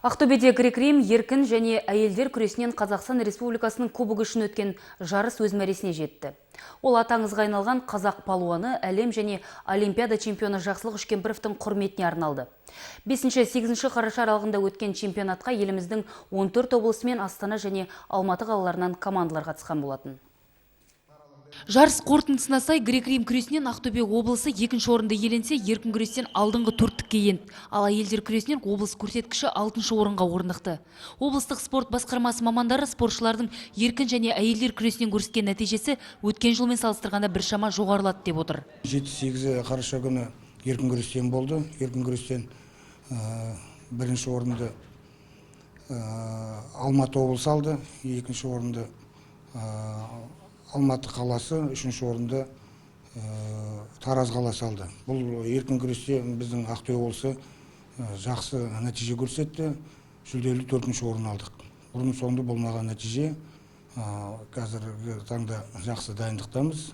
Ақтөбеде грек-рим еркін және әйелдер күресінен Қазақстан Республикасының кубогы үшін өткен жарыс өз мәресіне жетті. Ол атаңызға айналған қазақ палуаны, әлем және олимпиада чемпионы Жақсылық Үшкемпіровтың құрметіне арналды. 5-8 қараша аралығында өткен чемпионатқа еліміздің 14 облысы мен Астана және Алматы қалаларынан командалар қатысқан болатын. Жарыс қорытындысына сай грек-рим күресінен Ақтөбе облысы екінші орынды иеленсе, еркін күрестен алдыңғы төрттікке енді. Ал әйелдер күресінен облыс көрсеткіші 6-шы орынға орнықты. Облыстық спорт басқармасы мамандары спортшылардың еркін және әйелдер күресінен көрсеткен нәтижесі өткен жылмен салыстырғанда біршама жоғарылады деп отыр. 7-8 қараша күні еркін күрестен болды. Еркін күрестен бірінші орынды Алматы облысы алды, екінші орынды Алматы қаласы, үшінші орынды Тараз қаласы алды. Бұл еркін күресте біздің Ақтөбе облысы жақсы нәтиже көрсетті. Жүлделі 4-ші орын алдық. Бұрын соңды болмаған нәтиже. Қазіргі таңда жақсы дайындықтамыз.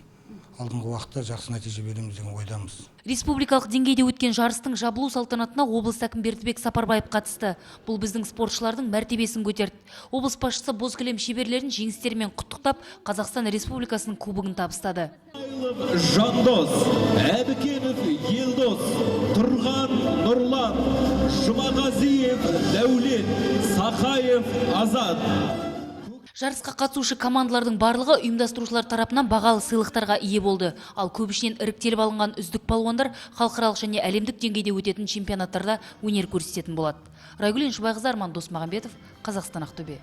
Алдыңғы уақытта жақсы нәтиже береміз деген ойдамыз. Республикалық деңгейде өткен жарыстың жабылу салтанатына облыс әкімі Бердібек Сапарбаев қатысты. Бұл біздің спортшылардың мәртебесін көтерді. Облыс басшысы боз кілем шеберлерін жеңістерімен құттықтап, Қазақстан Республикасының кубогын табыстады. Жандос, Әбікенов Елдос, Тұрған Нұрлан, Жұмағазиев Дәулет, Сақаев Азат. Жарысқа қатысушы командалардың барлығы ұйымдастырушылар тарапынан бағалы сыйлықтарға ие болды. Ал көбішінен іріктеліп алынған үздік палуандар халықаралық және әлемдік деңгейде өтетін чемпионаттарда өнер көрсететін болады. Райгүл Шубайқызы, Арман Досмағамбетов, Қазақстан, Ақтөбе.